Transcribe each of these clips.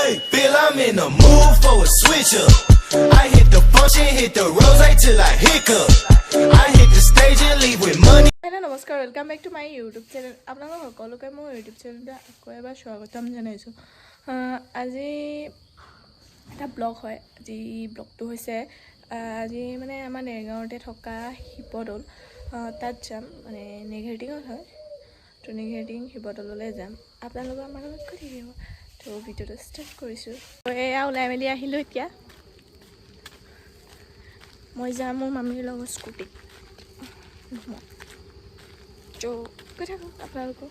Hey, feel I'm in the mood for a switch up. I hit the function, hit the rose till I hiccup. I hit the stage and leave with money. Hello, namaskar. Welcome back to my YouTube channel. আপোনালোক সকলোকে মোৰ YouTube চেনেলটো আকৌ এবাৰ স্বাগতম জনাইছো। আজি এটা ব্লগ হয়। আজি ব্লগটো হৈছে আজি মানে আমাৰ নেৰগাঁৱতে থকা শিৱদৌল তাত যাম মানে নেঘৰিটিঙত হয়। তো নেঘৰিটিং শিৱদৌললৈ যাম। আপোনালোক আমাৰ লগত গৈ থাকিব। তো ভিডিঅ'টো ষ্টাৰ্ট কৰিছোঁ। এয়া ওলাই মেলি আহিলোঁ এতিয়া। মই যাম মোৰ মামীৰ লগত স্কুটিত। তো গৈ থাকক আপোনালোকো।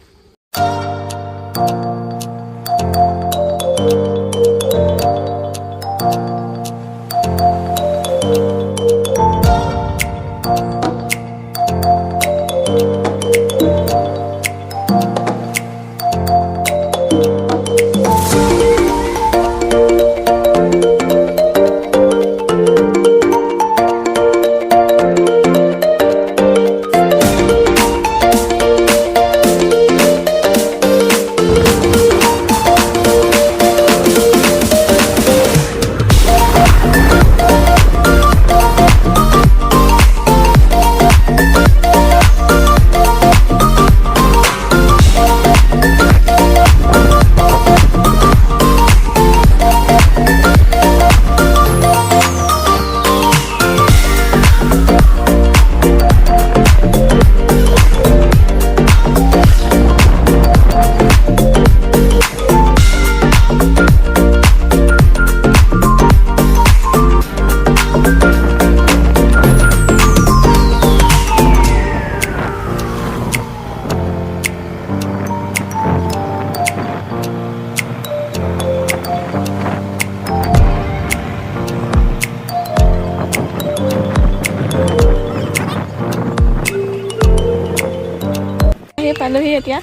পালোহি এতিয়া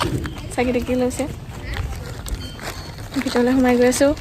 চাকি দেখি লৈছে ভিতৰলৈ সোমাই গৈ আছোঁ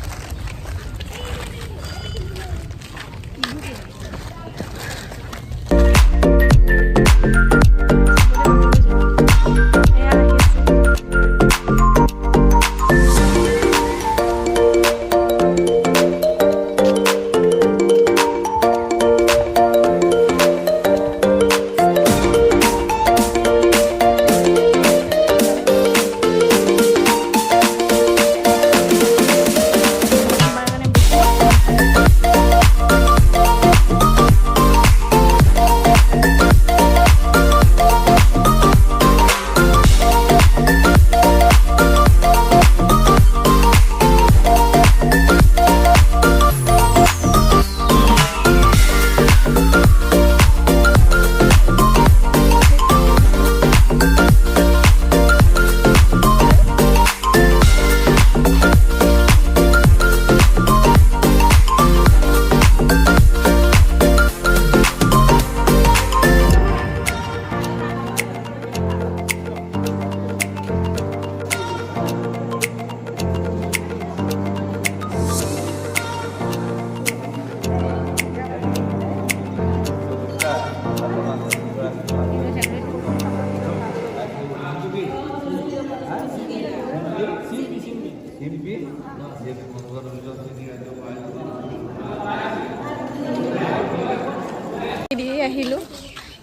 আহিলোঁ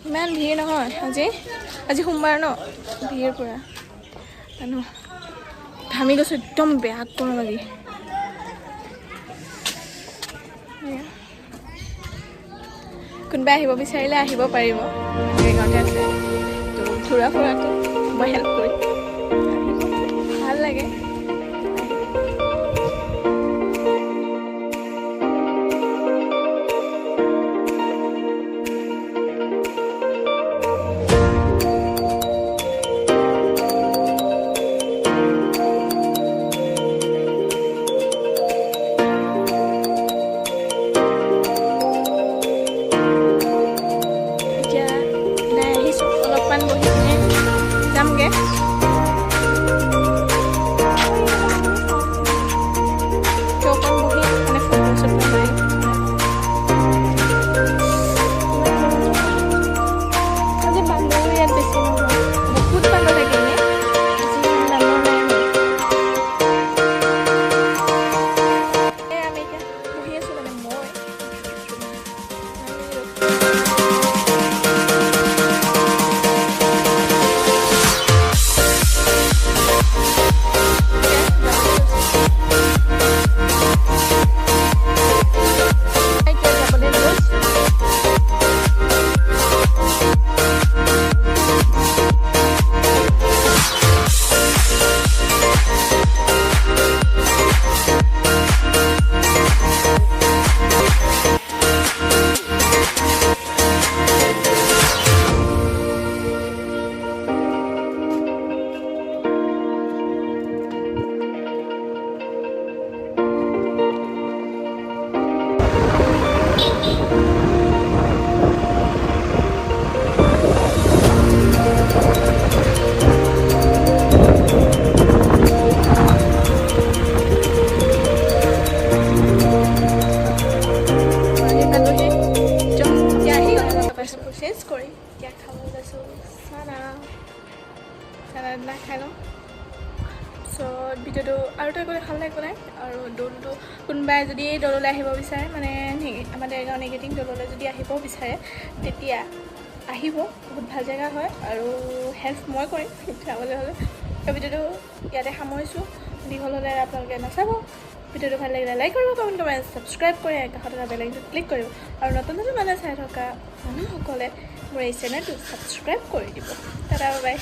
ইমান ভিৰ নহয় আজি সোমবাৰ ন ভিৰ পৰা মানুহ ঘামি গৈছোঁ একদম বেয়া গৰম লাগি কোনোবাই আহিব বিচাৰিলে আহিব পাৰিব গাঁৱতে আছে তো ঘূৰা ফুৰাটো মই হেল্প কৰিম ভাল লাগে চানা খাই লওঁ তাৰপিছত ভিডিঅ'টো আৰু এটা কৰি খালে একো নাই আৰু দৌলটো কোনোবাই যদি এই দৌললৈ আহিব বিচাৰে মানে আমাৰ দেৰগাঁও নেগেটিং দৌললৈ যদি আহিব বিচাৰে তেতিয়া আহিব বহুত ভাল জেগা হয় আৰু হেল্প মই কৰিম উঠাবলৈ হ'লে ভিডিঅ'টো ইয়াতে সামৰিছোঁ দীঘল হ'লে আপোনালোকে নাচাব ভিডিঅ'টো ভাল লাগিলে লাইক কৰিব কমেণ্ট কৰিব ছাবস্ক্ৰাইব কৰি কাষত থকা বেল আইকনটো ক্লিক কৰিব আৰু নতুন নতুন মানুহে চাই থকা মানুহসকলে মোৰ এই চেনেলটো ছাবস্ক্ৰাইব কৰি দিব টাটা বাই